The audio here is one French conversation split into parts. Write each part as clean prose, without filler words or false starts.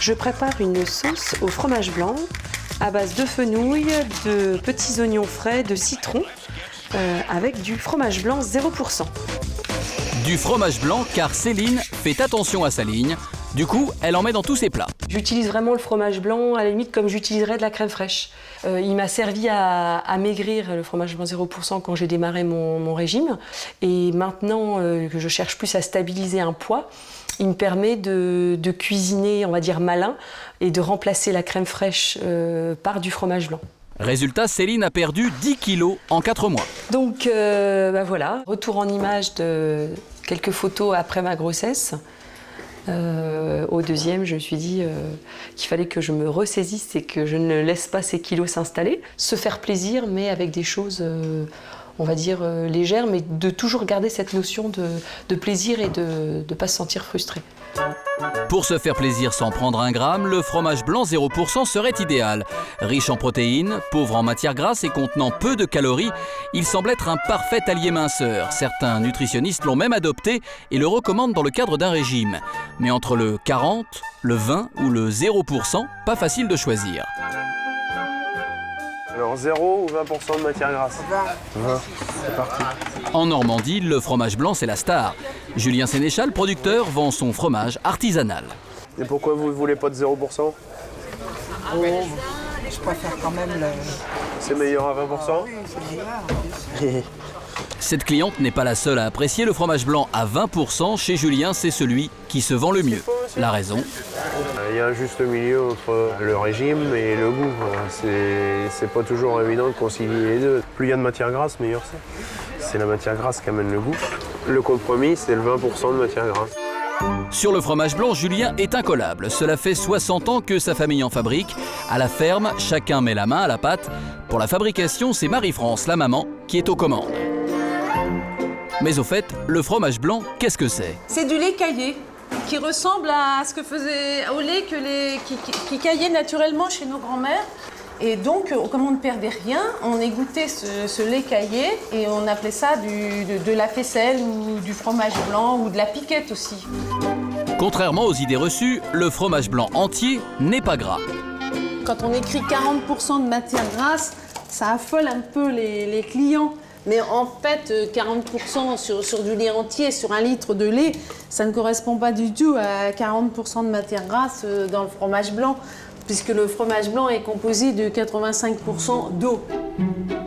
Je prépare une sauce au fromage blanc à base de fenouil, de petits oignons frais, de citron, avec du fromage blanc 0%. Du fromage blanc car Céline fait attention à sa ligne. Du coup, elle en met dans tous ses plats. J'utilise vraiment le fromage blanc à la limite comme j'utiliserais de la crème fraîche. Il m'a servi à maigrir le fromage blanc 0% quand j'ai démarré mon régime. Et maintenant que je cherche plus à stabiliser un poids, il me permet de cuisiner, on va dire, malin et de remplacer la crème fraîche par du fromage blanc. Résultat, Céline a perdu 10 kilos en 4 mois. Donc voilà, retour en image de quelques photos après ma grossesse. Au deuxième, je me suis dit qu'il fallait que je me ressaisisse et que je ne laisse pas ces kilos s'installer. Se faire plaisir, mais avec des choses, on va dire, légères, mais de toujours garder cette notion de plaisir et de ne pas se sentir frustré. Pour se faire plaisir sans prendre un gramme, le fromage blanc 0% serait idéal. Riche en protéines, pauvre en matières grasses et contenant peu de calories, il semble être un parfait allié minceur. Certains nutritionnistes l'ont même adopté et le recommandent dans le cadre d'un régime. Mais entre le 40, le 20 ou le 0%, pas facile de choisir. Alors 0 ou 20% de matière grasse? 20. C'est parti. En Normandie, le fromage blanc, c'est la star. Julien Sénéchal, producteur, vend son fromage artisanal. Et pourquoi vous ne voulez pas de 0%? Je préfère quand même le... C'est meilleur à 20%? Oui, c'est meilleur. Cette cliente n'est pas la seule à apprécier le fromage blanc à 20%. Chez Julien, c'est celui qui se vend le mieux. La raison? Il y a un juste milieu entre le régime et le goût. C'est pas toujours évident de concilier les deux. Plus il y a de matière grasse, meilleur c'est. C'est la matière grasse qui amène le goût. Le compromis, c'est le 20% de matière grasse. Sur le fromage blanc, Julien est incollable. Cela fait 60 ans que sa famille en fabrique. À la ferme, chacun met la main à la pâte. Pour la fabrication, c'est Marie-France, la maman, qui est aux commandes. Mais au fait, le fromage blanc, qu'est-ce que c'est? C'est du lait caillé, qui ressemble à ce que au lait qui caillait naturellement chez nos grands-mères. Et donc, comme on ne perdait rien, on égouttait ce lait caillé et on appelait ça de la faisselle ou du fromage blanc ou de la piquette aussi. Contrairement aux idées reçues, le fromage blanc entier n'est pas gras. Quand on écrit 40% de matière grasse, ça affole un peu les clients. Mais en fait, 40% sur du lait entier, sur 1 litre de lait, ça ne correspond pas du tout à 40% de matière grasse dans le fromage blanc, puisque le fromage blanc est composé de 85% d'eau.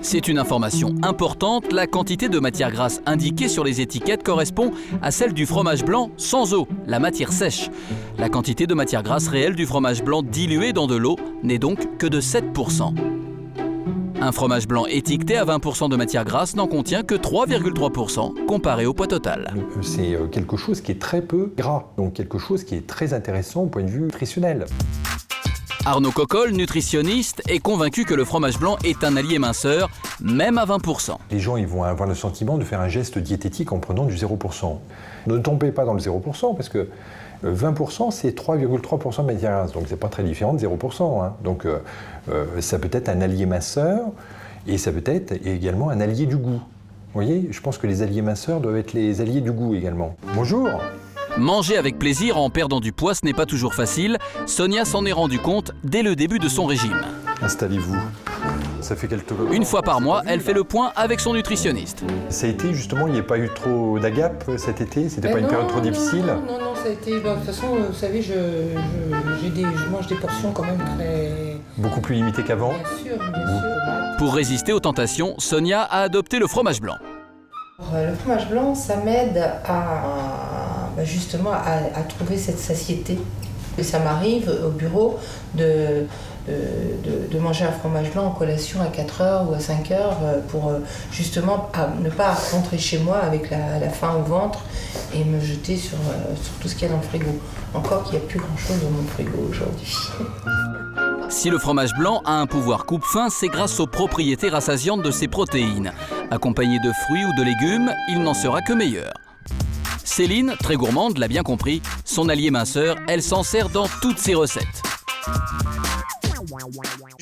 C'est une information importante, la quantité de matière grasse indiquée sur les étiquettes correspond à celle du fromage blanc sans eau, la matière sèche. La quantité de matière grasse réelle du fromage blanc dilué dans de l'eau n'est donc que de 7%. Un fromage blanc étiqueté à 20% de matière grasse n'en contient que 3,3% comparé au poids total. C'est quelque chose qui est très peu gras, donc quelque chose qui est très intéressant au point de vue nutritionnel. Arnaud Cocolle, nutritionniste, est convaincu que le fromage blanc est un allié minceur, même à 20%. Les gens ils vont avoir le sentiment de faire un geste diététique en prenant du 0%. Ne tombez pas dans le 0% parce que 20% c'est 3,3% de matière grasse, donc c'est pas très différent de 0%. Hein. Donc ça peut être un allié minceur et ça peut être également un allié du goût. Vous voyez, je pense que les alliés minceurs doivent être les alliés du goût également. Bonjour! Manger avec plaisir en perdant du poids, ce n'est pas toujours facile. Sonia s'en est rendu compte dès le début de son régime. Installez-vous. Ça fait quelques... Une fois par mois, elle fait le point avec son nutritionniste. Ça a été justement, il n'y a pas eu trop d'agapes cet été? C'était pas une période trop difficile? Non, ça a été... de toute façon, vous savez, je mange des portions quand même très... Beaucoup plus limitées qu'avant? Bien sûr, bien sûr. Pour résister aux tentations, Sonia a adopté le fromage blanc. Le fromage blanc, ça m'aide justement à trouver cette satiété. Et ça m'arrive au bureau de manger un fromage blanc en collation à 4h ou à 5h pour justement ne pas rentrer chez moi avec la faim au ventre et me jeter sur tout ce qu'il y a dans le frigo. Encore qu'il n'y a plus grand-chose dans mon frigo aujourd'hui. Si le fromage blanc a un pouvoir coupe-faim, c'est grâce aux propriétés rassasiantes de ses protéines. Accompagné de fruits ou de légumes, il n'en sera que meilleur. Céline, très gourmande, l'a bien compris, son allié minceur, elle s'en sert dans toutes ses recettes.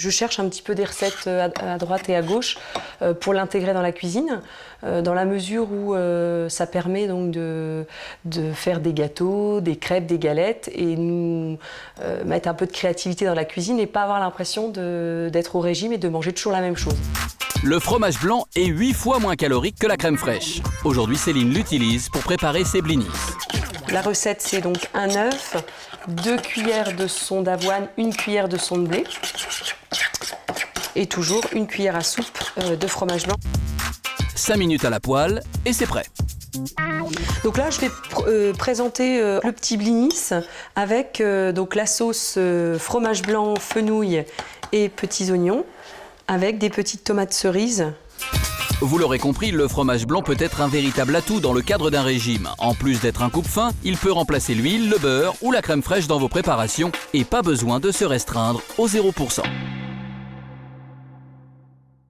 Je cherche un petit peu des recettes à droite et à gauche pour l'intégrer dans la cuisine, dans la mesure où ça permet donc de faire des gâteaux, des crêpes, des galettes et nous mettre un peu de créativité dans la cuisine et pas avoir l'impression d'être au régime et de manger toujours la même chose. Le fromage blanc est 8 fois moins calorique que la crème fraîche. Aujourd'hui, Céline l'utilise pour préparer ses blinis. La recette, c'est donc un œuf, 2 cuillères de son d'avoine, 1 cuillère de son de blé et toujours 1 cuillère à soupe de fromage blanc. 5 minutes à la poêle et c'est prêt. Donc là, je vais présenter le petit blinis avec donc la sauce fromage blanc, fenouil et petits oignons avec des petites tomates cerises. Vous l'aurez compris, le fromage blanc peut être un véritable atout dans le cadre d'un régime. En plus d'être un coupe-faim, il peut remplacer l'huile, le beurre ou la crème fraîche dans vos préparations et pas besoin de se restreindre au 0%.